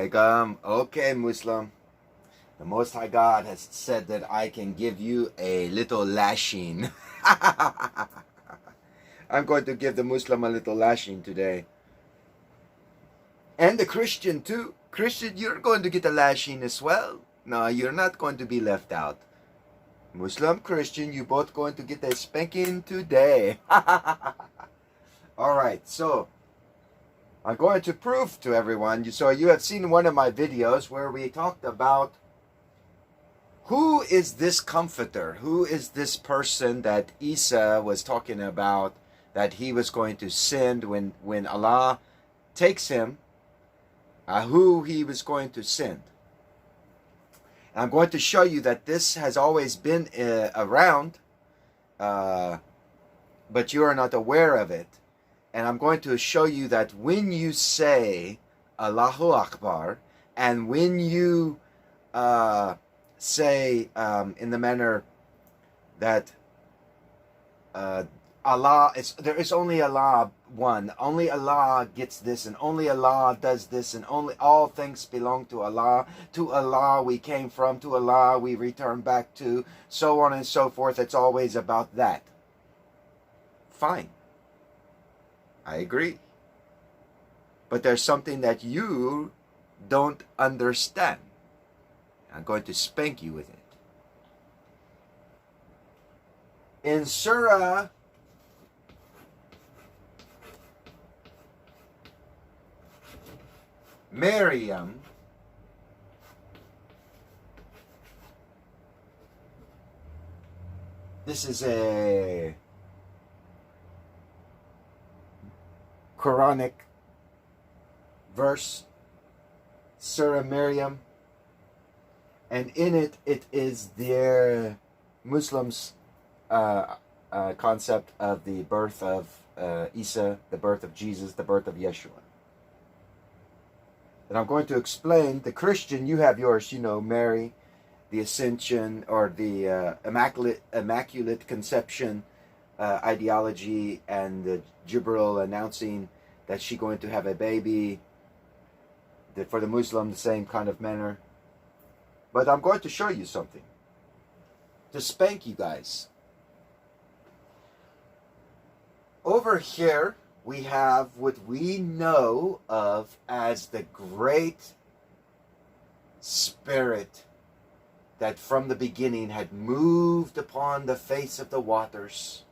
Assalamualaikum. Okay, Muslim. The Most High God has said that I can give you a little lashing. I'm going to give the Muslim a little lashing today. And the Christian too. Christian, you're going to get a lashing as well. No, you're not going to be left out. Muslim, Christian, you both going to get a spanking today. Alright, so I'm going to prove to everyone. So you have seen one of my videos where we talked about who is this comforter? Who is this person that Isa was talking about that he was going to send when Allah takes him? Who he was going to send. And I'm going to show you that this has always been around, but you are not aware of it. And I'm going to show you that when you say Allahu Akbar, and when you say in the manner that Allah there is only Allah one, only Allah gets this, and only Allah does this, and only all things belong to Allah we came from, to Allah we return back to, so on and so forth. It's always about that. Fine, I agree, but there's something that you don't understand. I'm going to spank you with it. In Surah Maryam, this is a Quranic verse, Surah Maryam, and in it is their Muslims' concept of the birth of Isa, the birth of Jesus, the birth of Yeshua. And I'm going to explain. The Christian, you have yours, Mary, the Ascension, or the Immaculate Conception ideology, and the Jibril announcing that she's going to have a baby. For the Muslim, the same kind of manner. But I'm going to show you something to spank you guys. Over here, we have what we know of as the Great Spirit that from the beginning had moved upon the face of the waters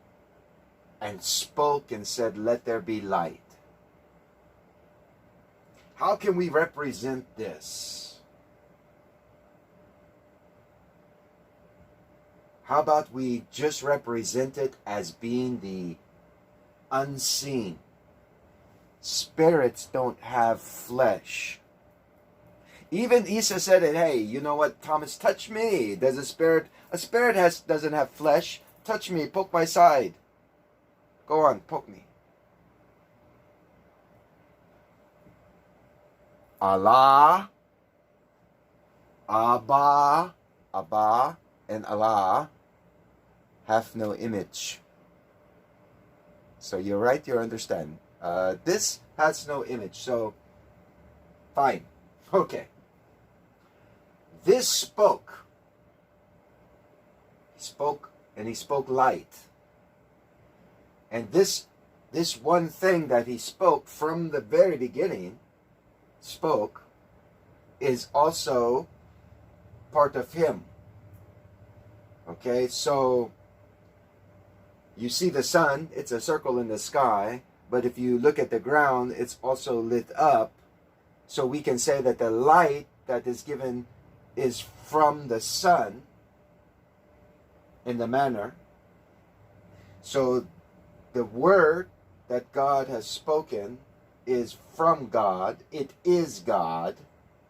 and spoke and said, "Let there be light." How can we represent this? How about we just represent it as being the unseen? Spirits don't have flesh. Even Isa said it. Hey, you know what, Thomas? Touch me. There's a spirit. A spirit doesn't have flesh. Touch me. Poke my side. Go on, poke me. Allah, Abba, and Allah have no image. So you're right, you understand. This has no image, so fine. Okay. This spoke. He spoke, and he spoke light. And this one thing that he spoke from the very beginning, is also part of him. Okay, so you see the sun, it's a circle in the sky, but if you look at the ground, it's also lit up. So we can say that the light that is given is from the sun in the manner. So the word that God has spoken is from God. It is God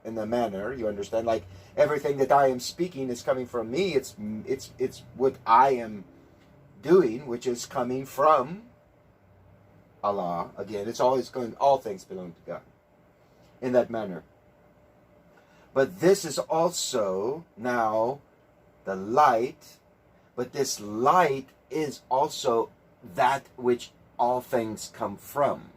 in the manner, you understand? Like everything that I am speaking is coming from me. It's what I am doing, which is coming from Allah. Again, it's always going, all things belong to God in that manner. But this is also now the light, but this light is also that which all things come from.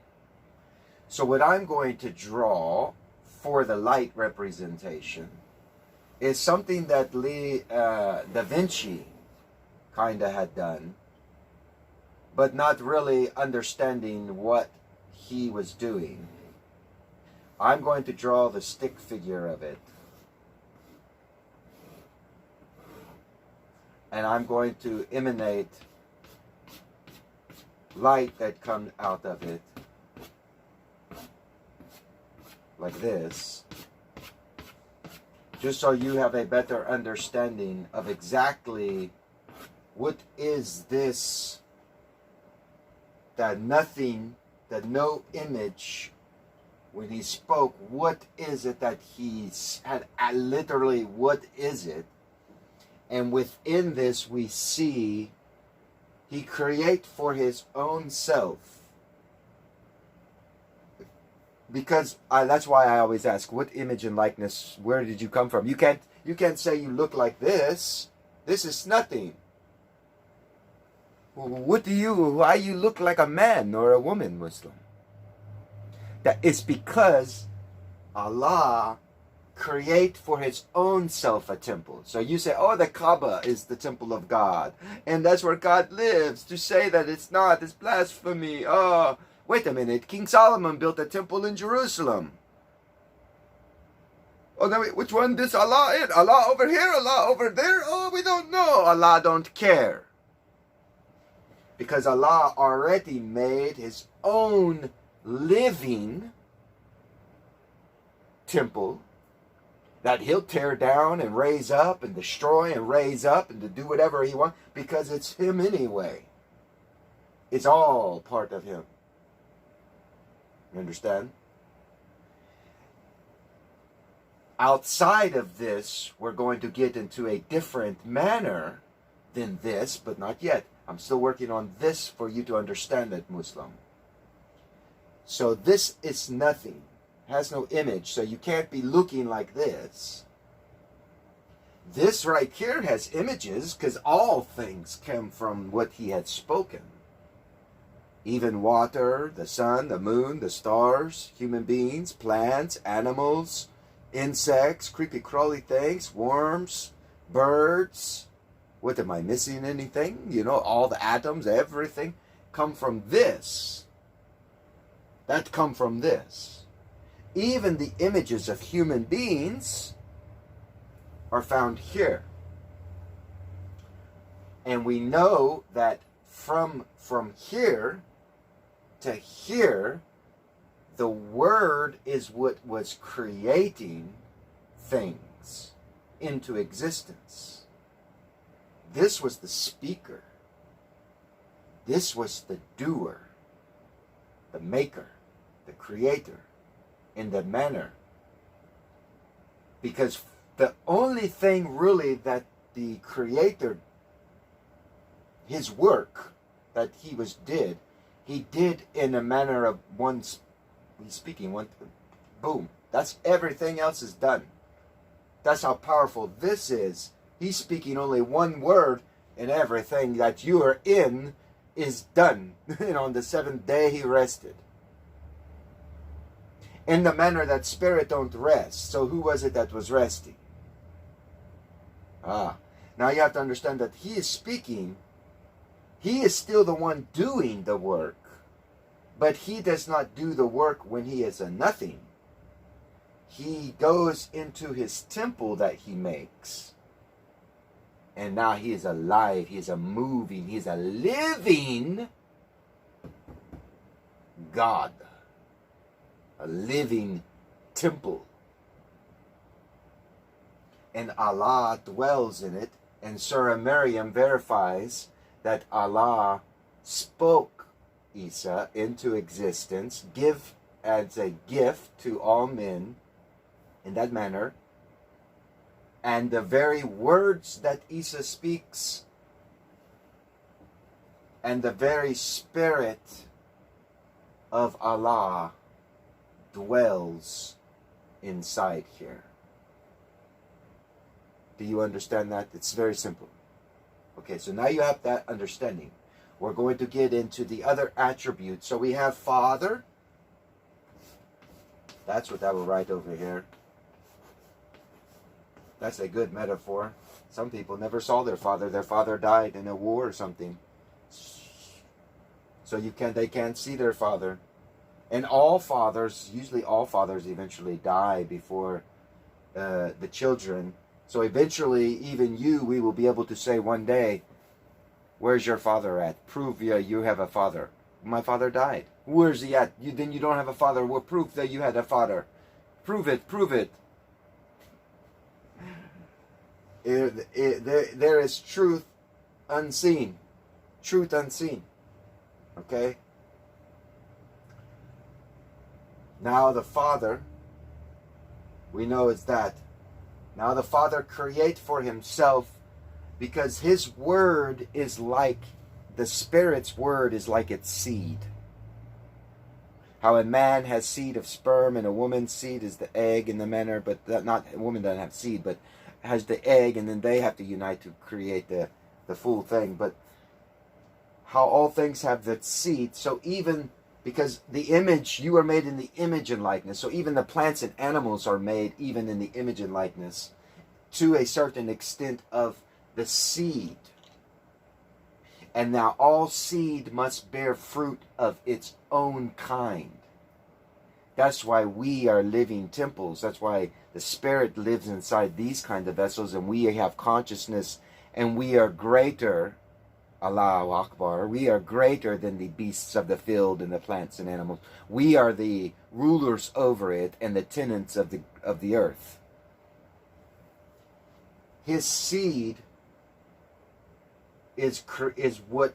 So what I'm going to draw for the light representation is something that Da Vinci kind of had done, but not really understanding what he was doing. I'm going to draw the stick figure of it. And I'm going to emanate light that comes out of it like this, just so you have a better understanding of exactly what is this, that nothing, that no image. When he spoke, what is it that he had, literally, what is it? And within this we see he create for his own self. Because that's why I always ask, what image and likeness, where did you come from? You can't say you look like this. This is nothing. Why you look like a man or a woman, Muslim? That it's because Allah create for his own self a temple. So you say, oh, the Kaaba is the temple of God, and that's where God lives. To say that it's not, it's blasphemy. Oh, wait a minute. King Solomon built a temple in Jerusalem. Oh, now wait, which one? This Allah in? Allah over here? Allah over there? Oh, we don't know. Allah don't care. Because Allah already made his own living temple that he'll tear down and raise up and destroy and raise up and to do whatever he wants, because it's him anyway. It's all part of him. You understand? Outside of this, we're going to get into a different manner than this, but not yet. I'm still working on this for you to understand it, Muslim. So this is nothing, has no image, so you can't be looking like this. This right here has images, because all things come from what he had spoken. Even water, the sun, the moon, the stars, human beings, plants, animals, insects, creepy crawly things, worms, birds. What, am I missing anything? You know, all the atoms, everything come from this. That come from this. Even the images of human beings are found here. And we know that from here to here, the Word is what was creating things into existence. This was the speaker. This was the doer, the maker, the creator, in the manner. Because the only thing really that the creator, his work that he did in a manner of one speaking, one boom. That's everything else is done. That's how powerful this is. He's speaking only one word, and everything that you are in is done. And on the seventh day he rested. In the manner that spirit don't rest. So who was it that was resting? Now you have to understand that he is speaking. He is still the one doing the work. But he does not do the work when he is a nothing. He goes into his temple that he makes. And now he is alive. He is a moving. He is a living God. A living temple. And Allah dwells in it. And Surah Maryam verifies that Allah spoke Isa into existence, give as a gift to all men in that manner. And the very words that Isa speaks and the very spirit of Allah dwells inside here. Do you understand that? It's very simple. Okay, so now you have that understanding. We're going to get into the other attributes. So we have Father. That's what I will write over here. That's a good metaphor. Some people never saw their father. Their father died in a war or something. So they can't see their father. And usually all fathers eventually die before the children. So eventually, even we will be able to say one day, where's your father at? Prove you have a father. My father died. Where's he at? Then you don't have a father. Well, proof that you had a father. Prove it. Prove it. There is truth unseen. Truth unseen. Okay? Now the Father, we know it's that. Now the Father create for himself, because his word is like, the Spirit's word is like its seed. How a man has seed of sperm and a woman's seed is the egg in the manner, but not a woman doesn't have seed, but has the egg, and then they have to unite to create the full thing. But how all things have that seed, so even because the image, you are made in the image and likeness, so even the plants and animals are made even in the image and likeness to a certain extent of the seed. And now all seed must bear fruit of its own kind. That's why we are living temples. That's why the Spirit lives inside these kind of vessels, and we have consciousness, and we are greater, Allahu Akbar, we are greater than the beasts of the field and the plants and animals. We are the rulers over it and the tenants of the earth. His seed is what,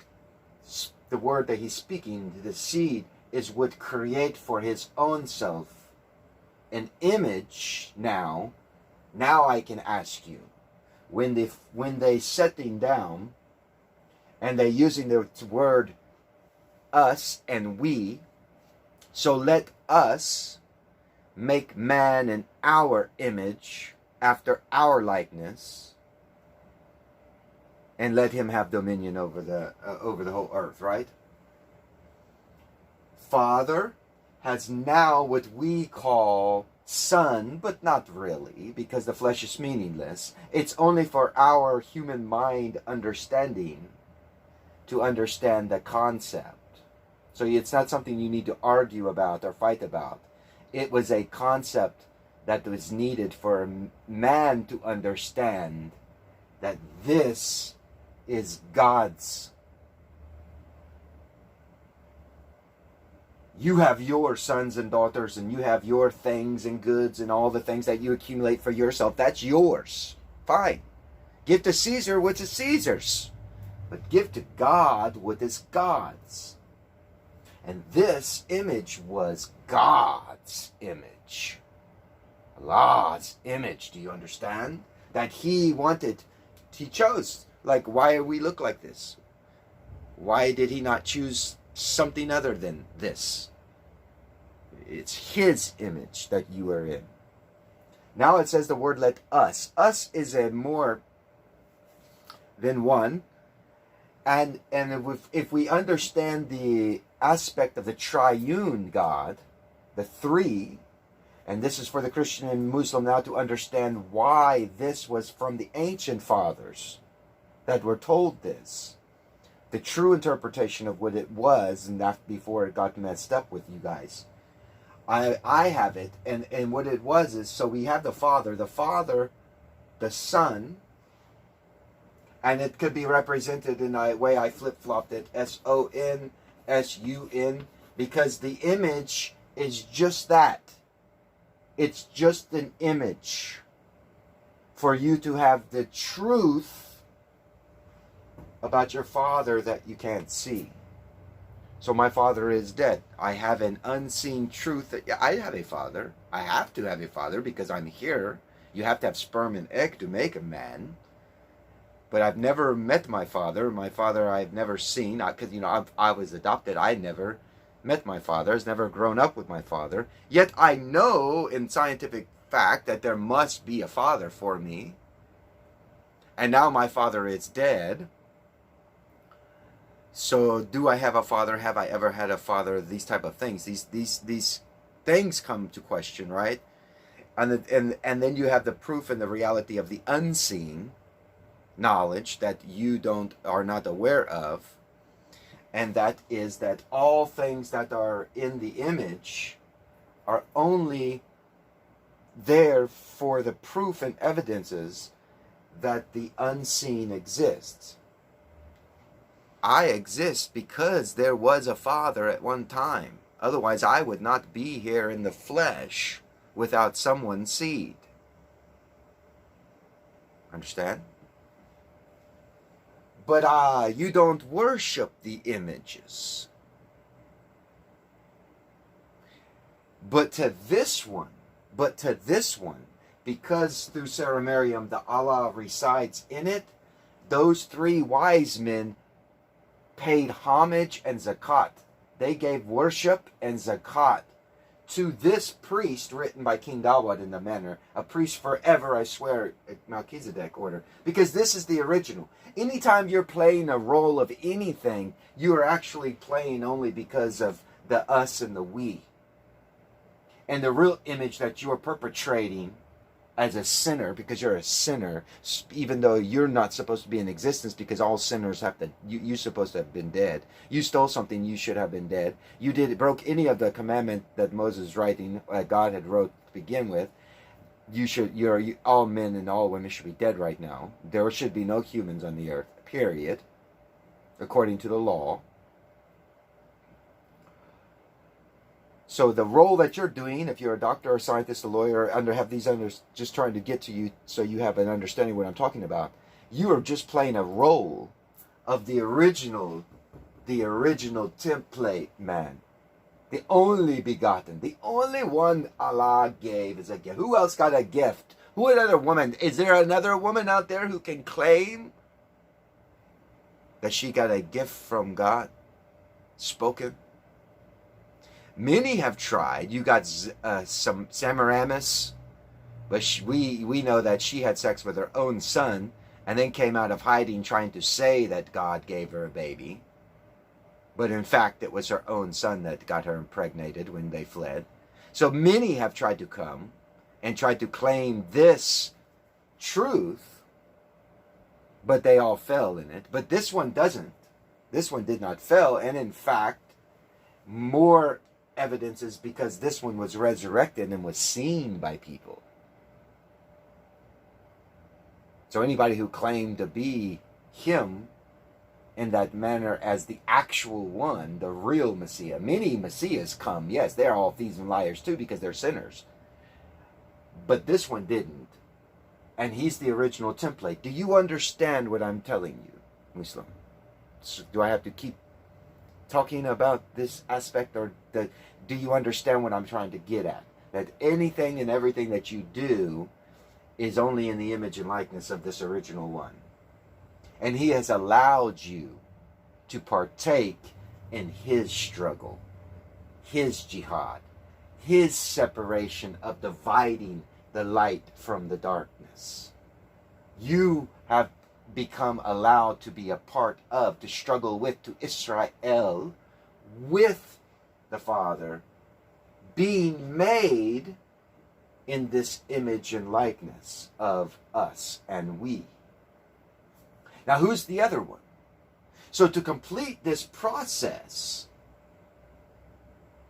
the word that he's speaking, the seed is what create for his own self an image. Now I can ask you, when they setting down and they're using the word us and we, so let us make man in our image after our likeness, and let him have dominion over the whole earth, right? Father has now what we call son, but not really, because the flesh is meaningless. It's only for our human mind understanding to understand the concept. So it's not something you need to argue about or fight about. It was a concept that was needed for man to understand that this is God's. You have your sons and daughters, and you have your things and goods and all the things that you accumulate for yourself. That's yours. Fine. Give to Caesar what is Caesar's. But give to God what is God's. And this image was God's image. Allah's image. Do you understand? That he chose. Like, why do we look like this? Why did he not choose something other than this? It's his image that you are in. Now it says the word let us. Us is a more than one. And if we understand the aspect of the triune God, the three, and this is for the Christian and Muslim now to understand why this was from the ancient fathers that were told this. The true interpretation of what it was, and that before it got messed up with you guys. I have it, and what it was is, so we have the Father, the Son, and it could be represented in a way I flip-flopped it, S-O-N, S-U-N, because the image is just that. It's just an image for you to have the truth about your father that you can't see. So my father is dead. I have an unseen truth that I have a father. I have to have a father because I'm here. You have to have sperm and egg to make a man. But I've never met my father. My father I've never seen, because I was adopted. I never met my father. I've never grown up with my father. Yet I know in scientific fact that there must be a father for me. And now my father is dead. So do I have a father? Have I ever had a father? These type of things. These things come to question, right? And then you have the proof and the reality of the unseen knowledge that you are not aware of, and that is that all things that are in the image are only there for the proof and evidences that the unseen exists. I exist because there was a Father at one time. Otherwise, I would not be here in the flesh without someone's seed. Understand? But you don't worship the images. But to this one, because through Saramarium the Allah resides in it, those three wise men paid homage and zakat. They gave worship and zakat to this priest written by King Dawud in the manner, a priest forever, I swear, Melchizedek order. Because this is the original. Anytime you're playing a role of anything, you are actually playing only because of the us and the we. And the real image that you are perpetrating as a sinner, because you're a sinner, even though you're not supposed to be in existence, because all sinners have to, you're supposed to have been dead. You stole something, you should have been dead. You broke any of the commandment that Moses writing, God had wrote to begin with. All men and all women should be dead right now. There should be no humans on the earth, period, according to the law. So the role that you're doing, if you're a doctor or a scientist, a lawyer, just trying to get to you so you have an understanding of what I'm talking about, you are just playing a role of the original template man. The only begotten, the only one Allah gave is a gift. Who else got a gift? Who another woman? Is there another woman out there who can claim that she got a gift from God spoken? Many have tried. You got some Semiramis, but we know that she had sex with her own son and then came out of hiding trying to say that God gave her a baby. But in fact, it was her own son that got her impregnated when they fled. So many have tried to come and tried to claim this truth, but they all fell in it. But this one doesn't. This one did not fail. And in fact, more evidence is because this one was resurrected and was seen by people. So anybody who claimed to be him in that manner as the actual one, the real Messiah. Many Messiahs come, yes, they're all thieves and liars too because they're sinners. But this one didn't. And he's the original template. Do you understand what I'm telling you, Muslim? So do I have to keep talking about this aspect, or do you understand what I'm trying to get at? That anything and everything that you do is only in the image and likeness of this original one. And he has allowed you to partake in his struggle, his jihad, his separation of dividing the light from the darkness. You have become allowed to be a part of, to struggle with, to Israel with the Father, being made in this image and likeness of us and we. Now, who's the other one? So to complete this process,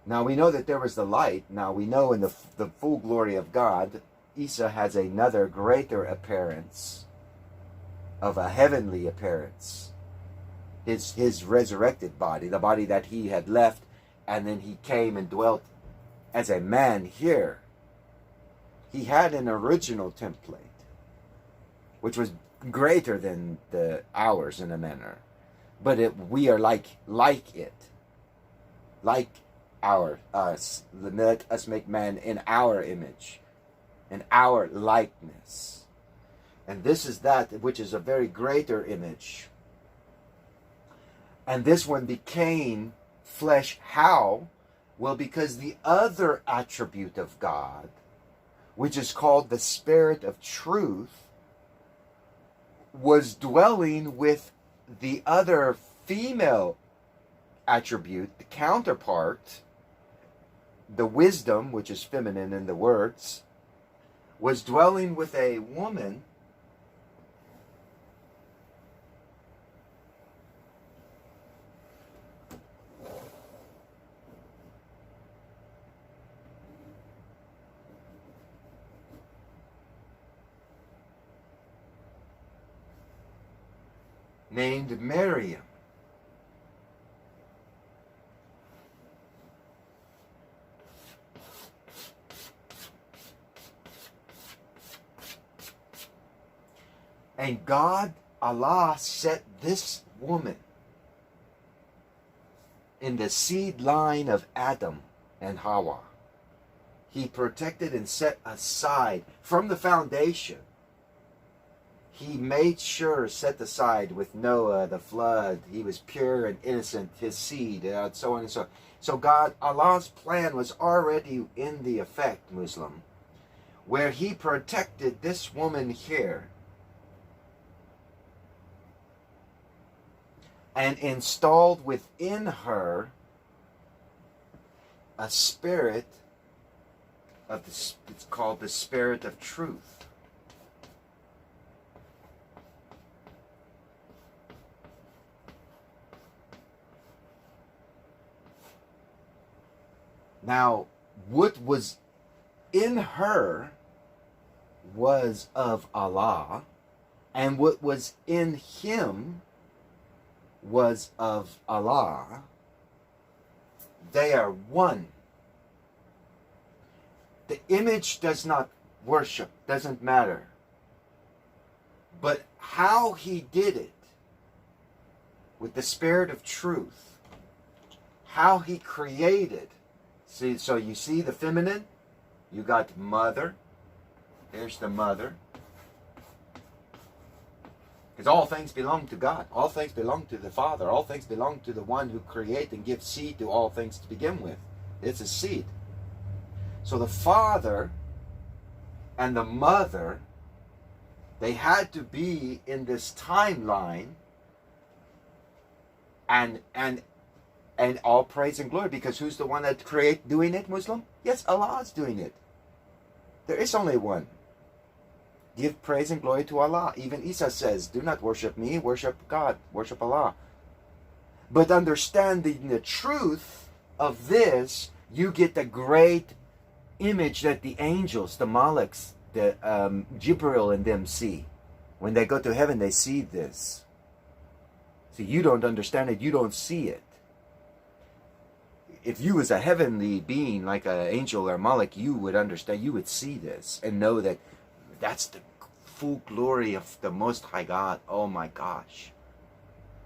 now we know that there was the light. Now we know in the full glory of God, Isa has another greater appearance of a heavenly appearance. His resurrected body, the body that he had left, and then he came and dwelt as a man here. He had an original template, which was greater than ours in a manner, but we are like it, like us. Let us make man in our image, in our likeness, and this is that which is a very greater image. And this one became flesh. How? Well, because the other attribute of God, which is called the Spirit of Truth, was dwelling with the other female attribute, the counterpart, the wisdom, which is feminine in the words, was dwelling with a woman named Miriam. And God, Allah, set this woman in the seed line of Adam and Hawa. He protected and set aside from the foundation. He made sure, set aside with Noah, the flood. He was pure and innocent, his seed, so on and so on. So God, Allah's plan was already in the effect, Muslim, where he protected this woman here and installed within her a spirit of it's called the spirit of truth. Now, what was in her was of Allah, and what was in him was of Allah. They are one. The image does not worship, doesn't matter. But how he did it with the spirit of truth, how he created. See, so you see the feminine, you got mother. Here's the mother. Because all things belong to God. All things belong to the Father. All things belong to the one who creates and gives seed to all things to begin with. It's a seed. So the Father and the mother, they had to be in this timeline, and all praise and glory, because who's the one that doing it, Muslim? Yes, Allah is doing it. There is only one. Give praise and glory to Allah. Even Isa says, do not worship me, worship God, worship Allah. But understanding the truth of this, you get the great image that the angels, the Malaks, the Jibril and them see. When they go to heaven, they see this. So you don't understand it, you don't see it. If you was a heavenly being like an angel or Malak, you would understand, you would see this and know that that's the full glory of the Most High God. Oh my gosh.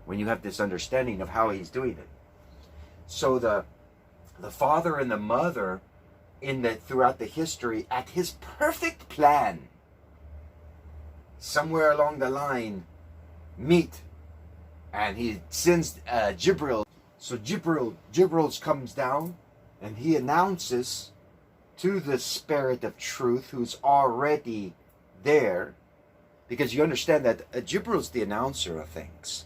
When you have this understanding of how he's doing it. So the father and the mother throughout the history, at his perfect plan, somewhere along the line, meet. And he sends Jibril. So Jibril comes down and he announces to the spirit of truth who's already there, because you understand that Jibril's the announcer of things.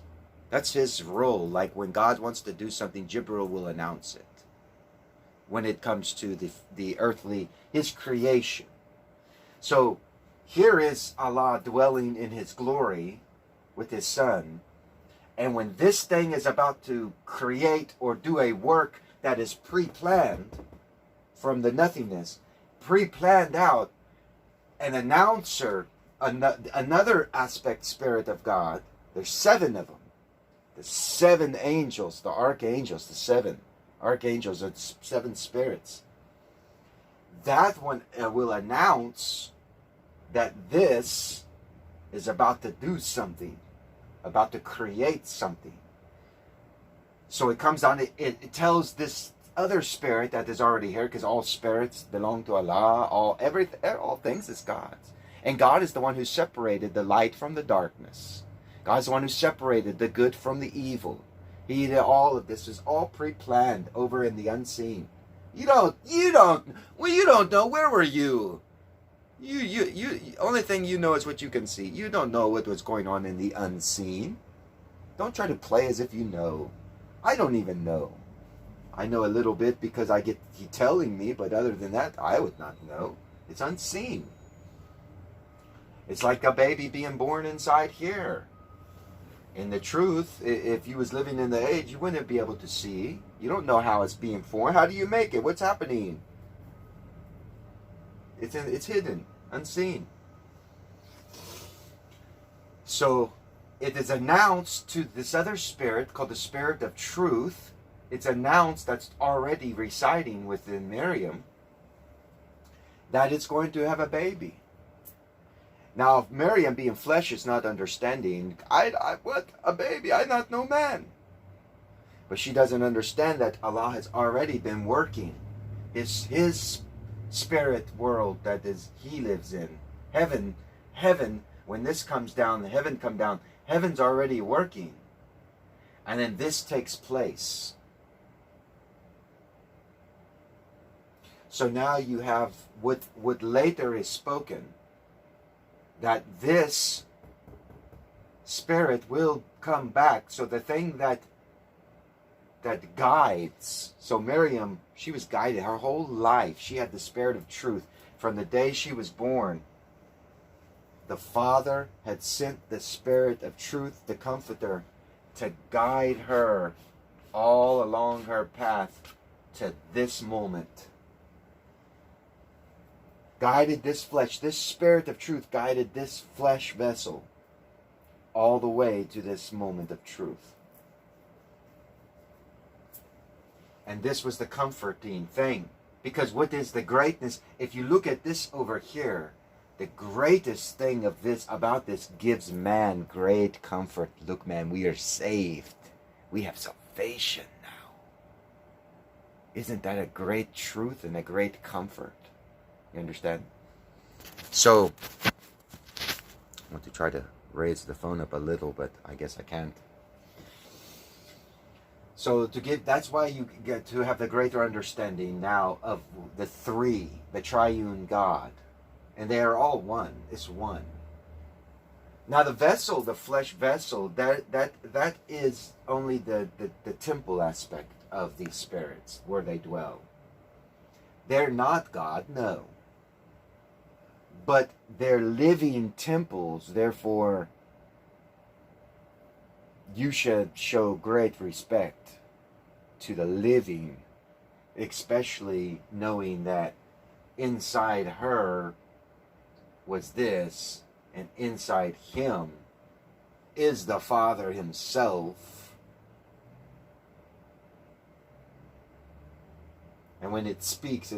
That's his role. Like when God wants to do something, Jibril will announce it. When it comes to the earthly, his creation. So here is Allah dwelling in his glory with his son. And when this thing is about to create or do a work that is pre-planned from the nothingness, pre-planned out, an announcer, another aspect spirit of God, there's 7 of them. The 7 angels, the archangels, the 7 archangels are 7 spirits. That one will announce that this is about to do something, about to create something. So it comes down, it tells this other spirit that is already here, because all spirits belong to Allah, all things is God's. And God is the one who separated the light from the darkness. God is the one who separated the good from the evil. He did all of this. Is all pre-planned over in the unseen. You don't know. Where were you? You only thing you know is what you can see. You don't know what was going on in the unseen. Don't try to play as if you know. I don't even know. I know a little bit because I get he telling me, but other than that, I would not know. It's unseen. It's like a baby being born inside here. In the truth, if you was living in the age, you wouldn't be able to see. You don't know how it's being formed. How do you make it? What's happening? It's hidden, unseen. So it is announced to this other spirit called the spirit of truth. It's announced that's already residing within Miriam that it's going to have a baby. Now, if Miriam being flesh is not understanding, what? A baby? I not know man. But she doesn't understand that Allah has already been working. His spirit world that is he lives in. Heaven, when this comes down, the heaven come down, heaven's already working. And then this takes place. So now you have what later is spoken, that this spirit will come back. So the thing that guides, so Miriam, she was guided her whole life. She had the spirit of truth. From the day she was born, the Father had sent the spirit of truth, the Comforter, to guide her all along her path to this moment. Guided this flesh, this spirit of truth guided this flesh vessel all the way to this moment of truth. And this was the comforting thing. Because what is the greatness? If you look at this over here, the greatest thing of this, about this, gives man great comfort. Look, man, we are saved. We have salvation now. Isn't that a great truth and a great comfort? You understand? So, I want to try to raise the phone up a little, but I guess I can't. So that's why you get to have the greater understanding now of the three, the triune God. And they are all one. It's one. Now the vessel, the flesh vessel, that is only the temple aspect of these spirits, where they dwell. They're not God, no. But they're living temples, therefore you should show great respect to the living, especially knowing that inside her was this, and inside him is the Father himself. And when it speaks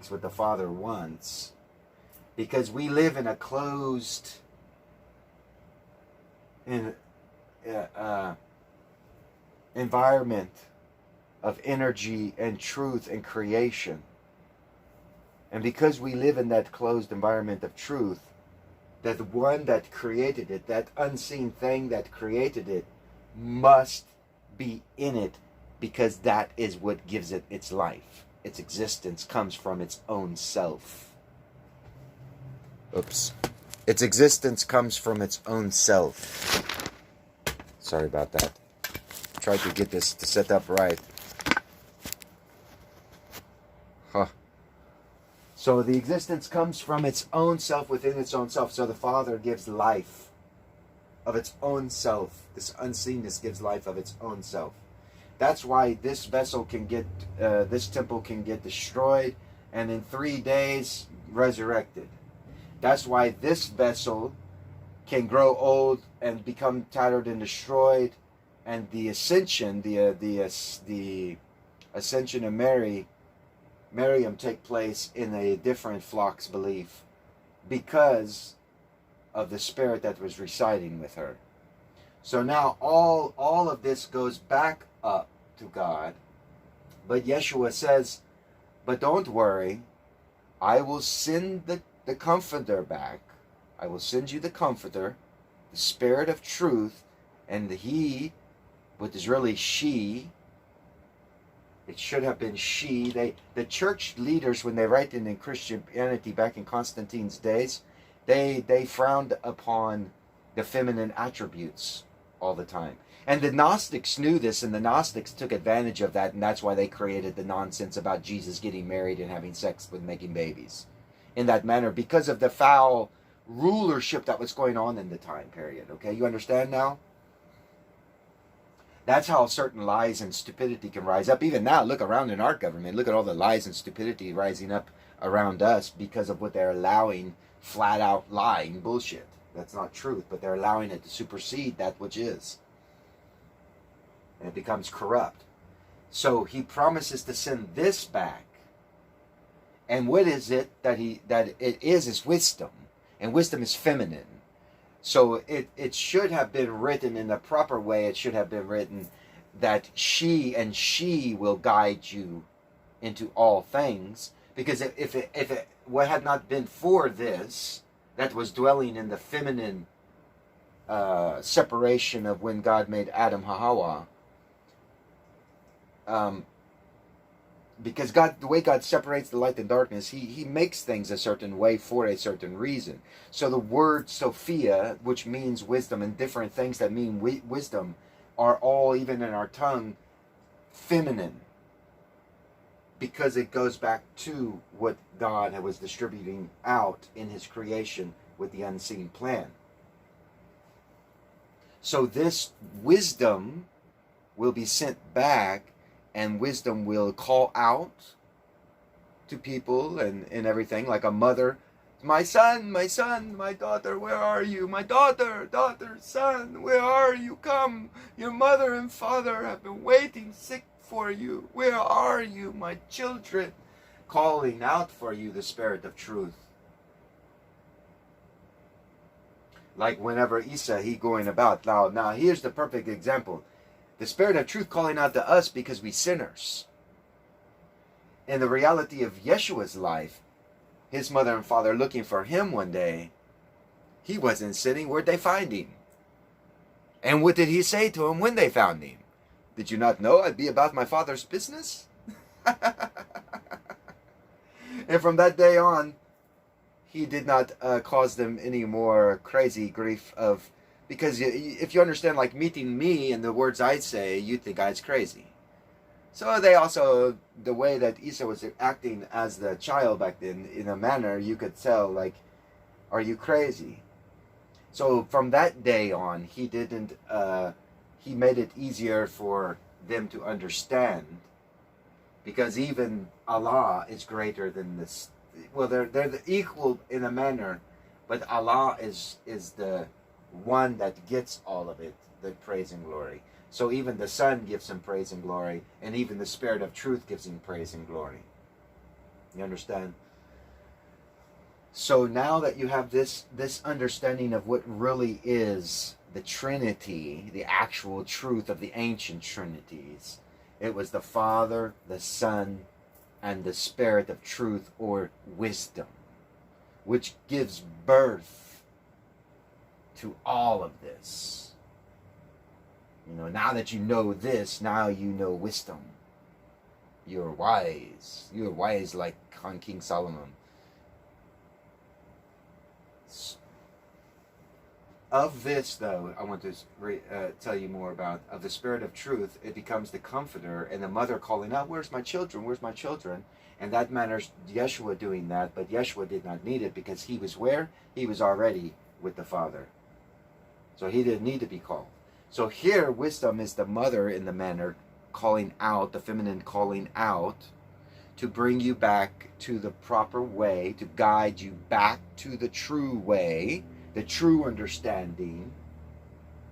what the Father wants. Because we live in a closed environment of energy and truth and creation. And because we live in that closed environment of truth, that the one that created it, that unseen thing that created it, must be in it, because that is what gives it its life. Its existence comes from its own self. Oops. Its existence comes from its own self. Sorry about that. Try to get this to set up right. Huh. So the existence comes from its own self within its own self. So the Father gives life of its own self. This unseenness gives life of its own self. That's why this vessel can get, this temple can get destroyed and in 3 days resurrected. That's why this vessel can grow old and become tattered and destroyed, and the ascension, the ascension of Miriam take place in a different flock's belief, because of the spirit that was residing with her. So now all of this goes back up to God, but Yeshua says, but don't worry, I will send the Comforter back. I will send you the Comforter, the Spirit of Truth, and he, what is really she, it should have been she. The church leaders, when they write in Christianity back in Constantine's days, they frowned upon the feminine attributes. all the time. And the Gnostics knew this, and the Gnostics took advantage of that, and that's why they created the nonsense about Jesus getting married and having sex with making babies in that manner, because of the foul rulership that was going on in the time period. Okay, you understand now? That's how certain lies and stupidity can rise up. Even now, look around in our government. Look at all the lies and stupidity rising up around us because of what they're allowing, flat out lying bullshit. That's not truth, but they're allowing it to supersede that which is. And it becomes corrupt. So he promises to send this back. And what is it that it is wisdom. And wisdom is feminine. So it should have been written in the proper way. It should have been written that she will guide you into all things. Because if it what had not been for this, that was dwelling in the feminine separation of when God made Adam Hawa. Because God, the way God separates the light and darkness, he makes things a certain way for a certain reason. So the word Sophia, which means wisdom, and different things that mean wisdom, are all, even in our tongue, feminine. Because it goes back to what God was distributing out in his creation with the unseen plan. So this wisdom will be sent back, and wisdom will call out to people and everything, like a mother. My son, my daughter, where are you? My daughter, son, where are you? Come, your mother and father have been waiting sick for you. Where are you, my children? Calling out for you the Spirit of truth. Like whenever Isa, he going about. Now here's the perfect example. The Spirit of truth calling out to us because we sinners. In the reality of Yeshua's life, his mother and father looking for him one day, he wasn't sinning. Where'd they find him? And what did he say to him when they found him? Did you not know I'd be about my father's business? And from that day on, he did not cause them any more crazy grief of... Because if you understand, like meeting me and the words I say, you think I was crazy. So they also, the way that Isa was acting as the child back then, in a manner you could tell, like, are you crazy? So from that day on, he didn't, he made it easier for them to understand. Because even Allah is greater than this. Well, they're equal in a manner, but Allah is the one that gets all of it, the praise and glory. So even the Son gives him praise and glory, and even the Spirit of truth gives him praise and glory. You understand? So now that you have this understanding of what really is the Trinity, the actual truth of the ancient Trinities, it was the Father, the Son, and the Spirit of truth, or wisdom, which gives birth to all of this. You know, now that you know this, now you know wisdom. You're wise. You're wise like King Solomon. Of this, though, I want to tell you more about. Of the Spirit of truth, it becomes the comforter, and the mother calling out, where's my children? Where's my children? And that manners Yeshua doing that, but Yeshua did not need it, because he was where? He was already with the Father. So he didn't need to be called. So here, wisdom is the mother in the manner calling out, the feminine calling out, to bring you back to the proper way, to guide you back to the true way, the true understanding,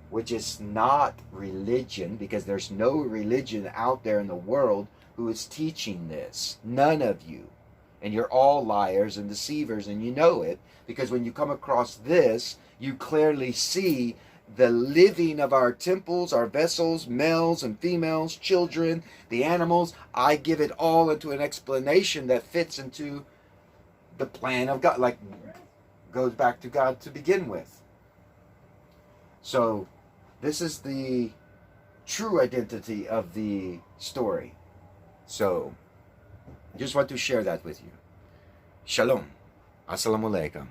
which is not religion, because there's no religion out there in the world who is teaching this. None of you. And you're all liars and deceivers, and you know it, because when you come across this, you clearly see the living of our temples, our vessels, males and females, children, the animals. I give it all into an explanation that fits into the plan of God, like goes back to God to begin with. So this is the true identity of the story. So I just want to share that with you. Shalom. Assalamu alaikum.